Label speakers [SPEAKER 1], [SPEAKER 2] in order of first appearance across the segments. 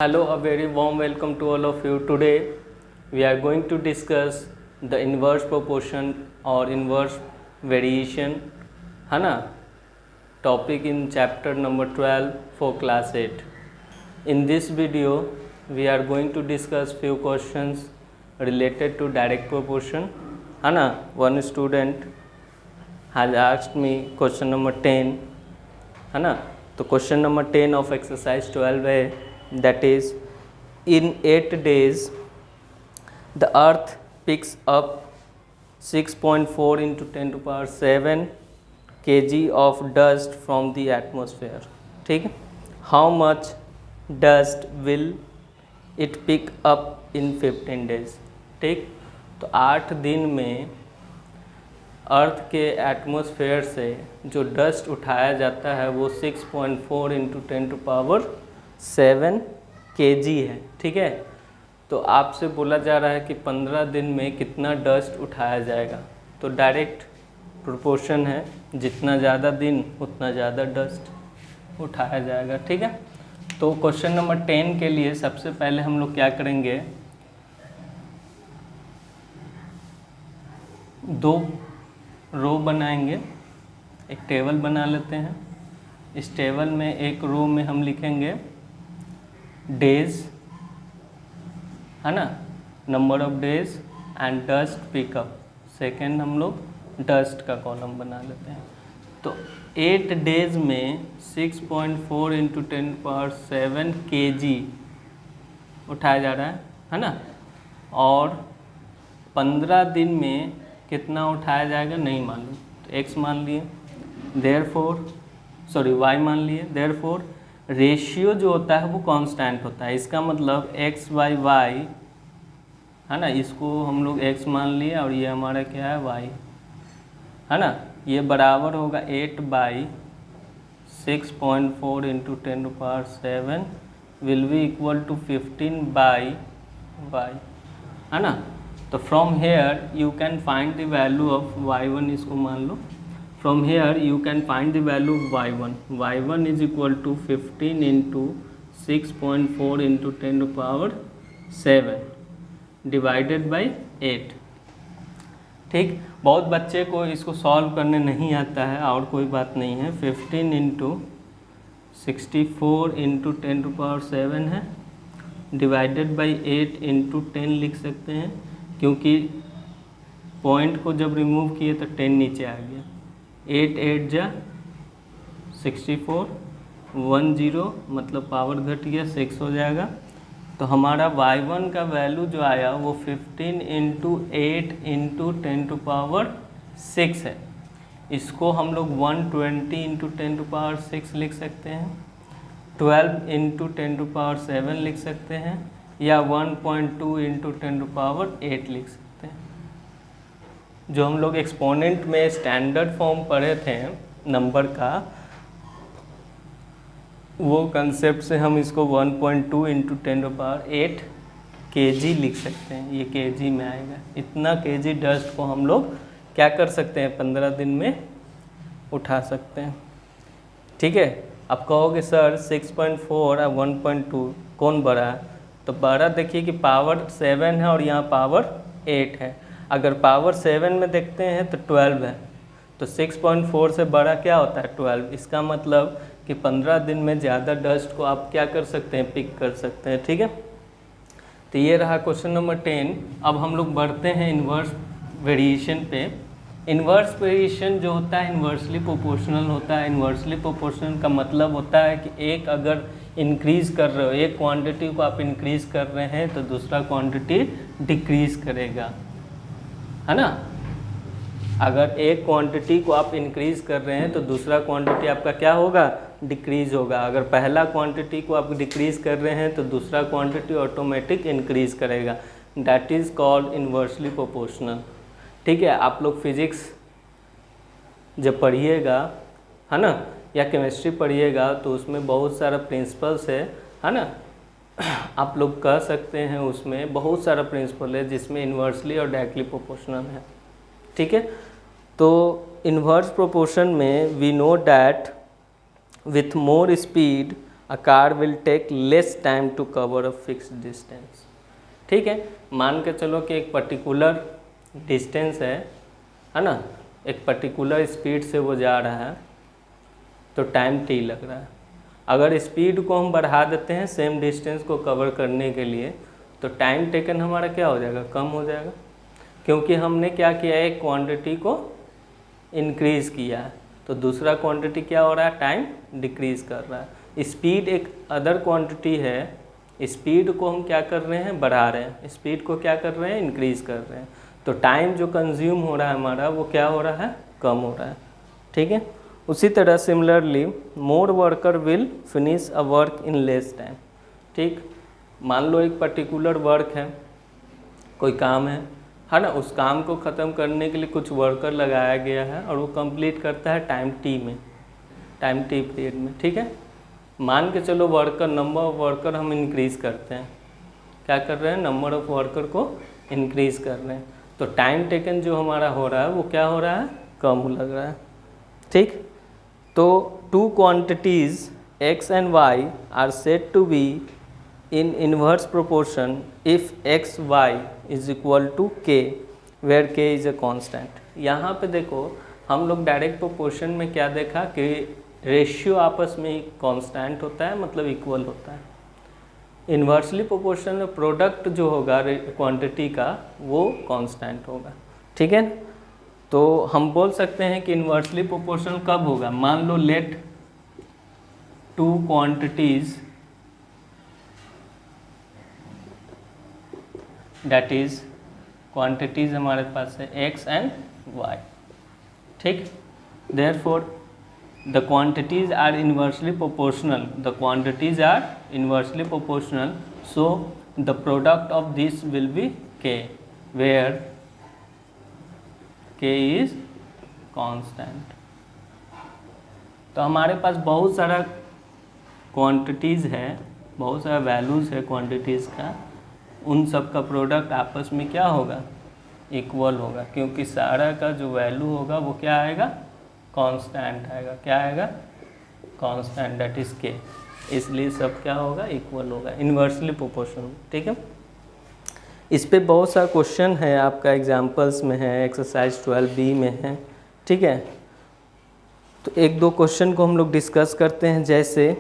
[SPEAKER 1] Hello, a very warm welcome to all of you. Today we are going to discuss the inverse proportion or inverse variation, है ना, topic in chapter number 12 for class 8. In this video we are going to discuss few questions related to direct proportion, है ना. One student has asked me question number 10, है ना. तो question number 10 of exercise 12 है, that is, in 8 days the earth picks up 6.4 into 10 to power 7 kg of dust from the atmosphere. ठीक है. How much dust will it pick up in 15 days? ठीक. तो 8 दिन में अर्थ के एटमॉस्फेयर से जो डस्ट उठाया जाता है वो 6.4 इंटू 10 टू पावर 7 kg है. ठीक है. तो आपसे बोला जा रहा है कि 15 दिन में कितना डस्ट उठाया जाएगा. तो डायरेक्ट प्रोपोर्शन है, जितना ज़्यादा दिन उतना ज़्यादा डस्ट उठाया जाएगा. ठीक है. तो क्वेश्चन नंबर 10 के लिए सबसे पहले हम लोग क्या करेंगे, दो रो बनाएंगे, एक टेबल बना लेते हैं. इस टेबल में एक रो में हम लिखेंगे डेज, है ना, number of days and dust pickup. Second हम लोग डस्ट का कॉलम बना लेते हैं. तो 8 डेज में 6.4 इंटू 10 पावर 7 kg उठाया जा रहा है ना. और 15 दिन में कितना उठाया जाएगा नहीं मालूम. तो x मान लिए, y मान लिए. देयरफॉर रेशियो जो होता है वो कांस्टेंट होता है. इसका मतलब x बाई वाई, है ना, इसको हम लोग x मान लिए और ये हमारा क्या है y, है ना. ये बराबर होगा 8 by 6.4 into 10 to power 7 will be equal to 15 by y, है ना. तो from here you can find the value of y1, इसको मान लो. From here you can find the value of y1 is equal to 15 into 6.4 into 10 to power 7 divided by 8. ठीक. बहुत बच्चे को इसको सॉल्व करने नहीं आता है और कोई बात नहीं है. 15 इंटू 64 इंटू 10 टू पावर 7 है, डिवाइडेड बाई 8 इंटू 10 लिख सकते हैं, क्योंकि पॉइंट को जब रिमूव किए तो 10 नीचे आ गया. 8 8 जा 64, 10 मतलब पावर घट गया, 6 हो जाएगा. तो हमारा y1 का वैल्यू जो आया वो 15 इंटू 8 इंटू 10 टू पावर 6 है. इसको हम लोग 120 इंटू 10 टू पावर 6 लिख सकते हैं, 12 इंटू 10 टू पावर 7 लिख सकते हैं, या 1.2 इंटू 10 टू पावर 8 लिख सकते हैं. जो हम लोग एक्सपोनेंट में स्टैंडर्ड फॉर्म पढ़े थे नंबर का, वो कंसेप्ट से हम इसको 1.2 इंटू 10 टू पावर 8 kg लिख सकते हैं. ये kg में आएगा. इतना kg डस्ट को हम लोग क्या कर सकते हैं, 15 दिन में उठा सकते हैं. ठीक है. आप कहोगे सर 6.4 और 1.2 कौन बड़ा है. तो बड़ा देखिए कि पावर 7 है और यहाँ पावर 8 है. अगर पावर 7 में देखते हैं तो 12 है. तो 6.4 से बड़ा क्या होता है, 12. इसका मतलब कि 15 दिन में ज़्यादा डस्ट को आप क्या कर सकते हैं, पिक कर सकते हैं. ठीक है. तो ये रहा क्वेश्चन नंबर 10. अब हम लोग बढ़ते हैं इन्वर्स वेरिएशन पे. इन्वर्स वेरिएशन जो होता है इन्वर्सली प्रोपोर्शनल होता है. इन्वर्सली प्रोपोर्शनल का मतलब होता है कि एक अगर इंक्रीज़ कर रहे हो, एक क्वांटिटी को आप इंक्रीज़ कर रहे हैं तो दूसरा क्वांटिटी डिक्रीज़ करेगा, है ना. अगर एक क्वांटिटी को आप इंक्रीज़ कर रहे हैं तो दूसरा क्वांटिटी आपका क्या होगा, डिक्रीज़ होगा. अगर पहला क्वांटिटी को आप डिक्रीज़ कर रहे हैं तो दूसरा क्वांटिटी ऑटोमेटिक इंक्रीज़ करेगा. That is called inversely proportional. ठीक है. आप लोग फिज़िक्स जब पढ़िएगा, है ना, या केमिस्ट्री पढ़िएगा तो उसमें बहुत सारा प्रिंसिपल्स है ना. आप लोग कह सकते हैं उसमें बहुत सारा प्रिंसिपल है जिसमें इन्वर्सली और डायरेक्टली प्रोपोर्शनल है. ठीक है. तो इन्वर्स प्रोपोर्शन में we know that with more speed a car will take less time to cover a fixed distance. ठीक है, मान के चलो कि एक पर्टिकुलर डिस्टेंस है ना, एक पर्टिकुलर स्पीड से वो जा रहा है तो टाइम टी लग रहा है। अगर स्पीड को हम बढ़ा देते हैं सेम डिस्टेंस को कवर करने के लिए तो टाइम टेकन हमारा क्या हो जाएगा, कम हो जाएगा, क्योंकि हमने क्या किया है, एक क्वांटिटी को इंक्रीज़ किया है तो दूसरा क्वांटिटी क्या हो रहा है, टाइम डिक्रीज़ कर रहा है। स्पीड एक अदर क्वांटिटी है, स्पीड को हम क्या कर रहे हैं, बढ़ा रहे हैं, स्पीड को क्या कर रहे हैं, इंक्रीज़ कर रहे हैं, तो टाइम जो कंज्यूम हो रहा है हमारा वो क्या हो रहा है, कम हो रहा है। ठीक है, उसी तरह similarly more worker will finish a work in less time. ठीक, मान लो एक पर्टिकुलर वर्क है, कोई काम है ना, उस काम को ख़त्म करने के लिए कुछ वर्कर लगाया गया है और वो कंप्लीट करता है टाइम टी में, टाइम टी पीरियड में। ठीक है, मान के चलो वर्कर, नंबर ऑफ वर्कर हम इंक्रीज़ करते हैं, क्या कर रहे हैं, नंबर ऑफ वर्कर को इंक्रीज़ कर रहे हैं, तो टाइम टेकन जो हमारा हो रहा है वो क्या हो रहा है, कम लग रहा है। ठीक, तो two quantities x and y are said to be in inverse proportion if x y is equal to k where k is a constant. यहाँ पे देखो हम लोग डायरेक्ट प्रोपोर्शन में क्या देखा कि रेशियो आपस में ही कांस्टेंट होता है, मतलब इक्वल होता है। इन्वर्सली प्रोपोर्शन में प्रोडक्ट जो होगा क्वांटिटी का वो कांस्टेंट होगा। ठीक है, तो हम बोल सकते हैं कि इन्वर्सली प्रोपोर्शनल कब होगा, मान लो let two quantities that is quantities हमारे पास है x एंड y। ठीक, therefore the quantities are inversely proportional, the quantities are inversely proportional, so the product of this will be k where k is constant. तो हमारे पास बहुत सारा quantities है, बहुत सारा वैल्यूज़ है क्वांटिटीज़ का, उन सब का प्रोडक्ट आपस में क्या होगा, इक्वल होगा, क्योंकि सारा का जो वैल्यू होगा वो क्या आएगा, कांस्टेंट आएगा। क्या आएगा, कांस्टेंट, दैट इज के, इसलिए सब क्या होगा, इक्वल होगा, इन्वर्सली प्रोपोर्शनल। ठीक है, इस पे बहुत सारा क्वेश्चन है आपका एग्जाम्पल्स में है, एक्सरसाइज 12B में है। ठीक है, तो एक दो क्वेश्चन को हम लोग डिस्कस करते हैं। जैसे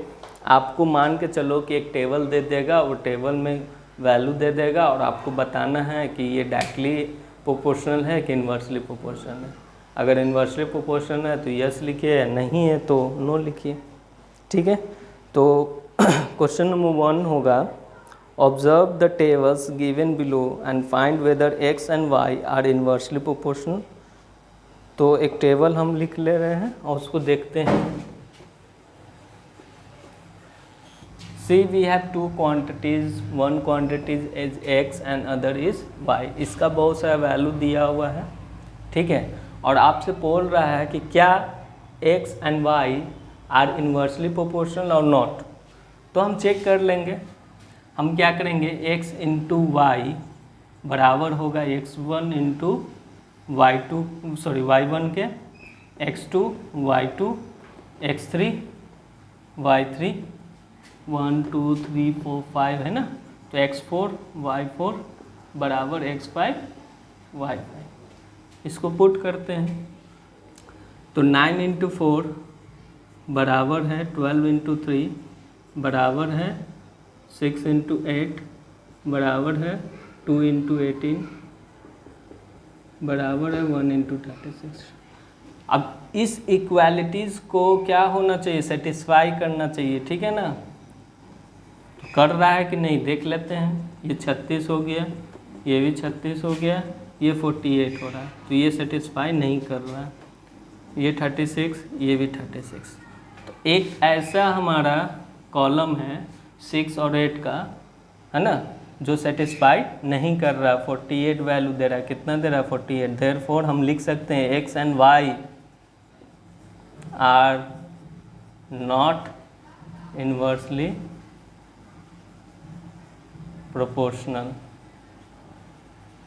[SPEAKER 1] आपको मान के चलो कि एक टेबल दे देगा, वो टेबल में वैल्यू दे देगा और आपको बताना है कि ये डायरेक्टली प्रोपोर्शनल है कि इन्वर्सली प्रोपोर्शनल है। अगर इन्वर्सली प्रोपोर्शनल है तो यस लिखिए, नहीं है तो नो लिखिए। ठीक है, तो क्वेश्चन नंबर 1 होगा, observe the tables given below and find whether x and y are inversely proportional. तो एक टेबल हम लिख ले रहे हैं और उसको देखते हैं। See we have two quantities, one quantity is x and other is y। इसका बहुत सारा वैल्यू दिया हुआ है। ठीक है, और आपसे बोल रहा है कि क्या x and y are inversely proportional और नॉट। तो हम चेक कर लेंगे, हम क्या करेंगे, x इंटू वाई बराबर होगा x1 इंटू y1 के, x2 y2 x3 y3 1 2 3 4 5 है ना, तो x4 y4 बराबर x5 y5। इसको पुट करते हैं तो 9 इंटू 4 बराबर है 12 इंटू 3 बराबर है 6 इंटू 8 बराबर है 2 इंटू 18 बराबर है 1 इंटू 36। अब इस इक्वालिटीज़ को क्या होना चाहिए, सेटिस्फाई करना चाहिए। ठीक है ना, तो कर रहा है कि नहीं देख लेते हैं। ये 36 हो गया, ये भी 36 हो गया, ये 48 हो रहा है, तो ये सेटिस्फाई नहीं कर रहा है। ये 36, ये भी 36। तो एक ऐसा हमारा कॉलम है 6 और 8 का, है ना, जो सेटिस्फाई नहीं कर रहा। 48 वैल्यू दे रहा है, कितना दे रहा है, 48। देयरफॉर हम लिख सकते हैं x and y are not inversely proportional.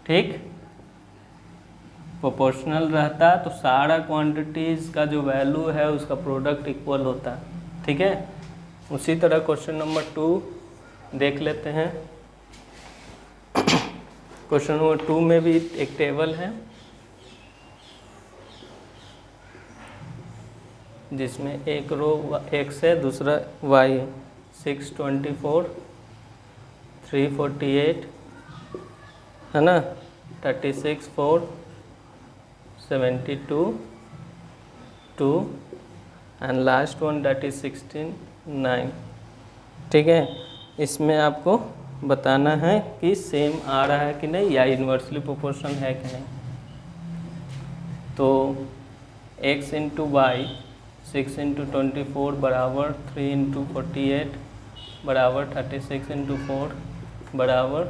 [SPEAKER 1] ठीक, प्रोपोर्शनल रहता तो सारा क्वांटिटीज़ का जो वैल्यू है उसका प्रोडक्ट इक्वल होता। ठीक है, उसी तरह क्वेश्चन नंबर 2 देख लेते हैं। क्वेश्चन नंबर 2 में भी एक टेबल है जिसमें एक रो x है, दूसरा y है। 624, 348 है ना, 36, 4, 72, 2 and last one that is 16, 9। ठीक है, इसमें आपको बताना है कि सेम आ रहा है कि नहीं या इन्वर्सली प्रोपोर्शनल है कि नहीं। तो x इंटू वाई 6 इंटू 24 बराबर 3 इंटू 48 बराबर 36 इंटू 4 बराबर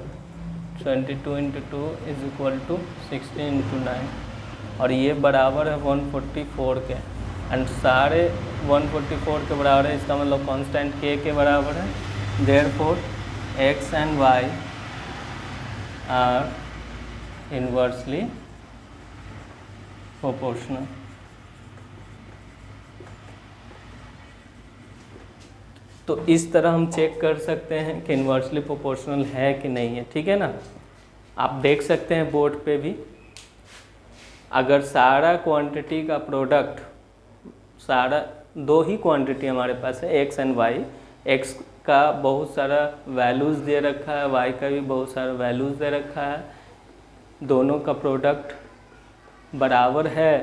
[SPEAKER 1] 22 into 2 is equal to 16 into 9, और ये बराबर है 144 के। एंड सारे 144 के बराबर है, इसका मतलब कांस्टेंट k के बराबर है। Therefore x and y are inversely proportional. तो इस तरह हम चेक कर सकते हैं कि इन्वर्सली प्रोपोर्शनल है कि नहीं है। ठीक है ना, आप देख सकते हैं बोर्ड पे भी, अगर सारा क्वांटिटी का प्रोडक्ट, सारा दो ही क्वांटिटी हमारे पास है x एंड y, x का बहुत सारा वैल्यूज़ दे रखा है, y का भी बहुत सारा वैल्यूज़ दे रखा है, दोनों का प्रोडक्ट बराबर है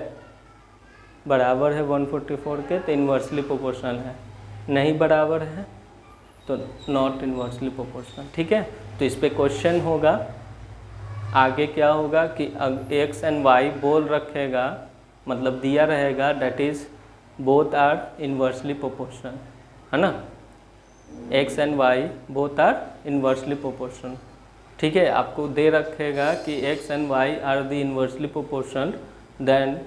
[SPEAKER 1] 144 के, तो इन्वर्सली प्रोपोर्शनल है। नहीं बराबर है तो नॉट इन्वर्सली प्रोपोर्शनल। ठीक है, तो इस पे क्वेश्चन होगा आगे क्या होगा कि x एंड y बोल रखेगा, मतलब दिया रहेगा that is both are inversely proportional, है ना। x and y both are inversely proportional. ठीक है, आपको दे रखेगा कि x and y are the inversely proportional, then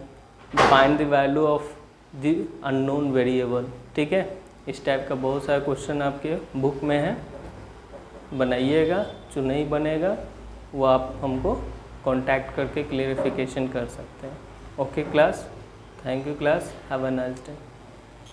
[SPEAKER 1] find the value of the unknown variable. ठीक है, इस टाइप का बहुत सारा क्वेश्चन आपके बुक में है, बनाइएगा। जो नहीं बनेगा वो आप हमको कांटेक्ट करके क्लेरिफिकेशन कर सकते हैं। Okay class, thank you class, have a nice day.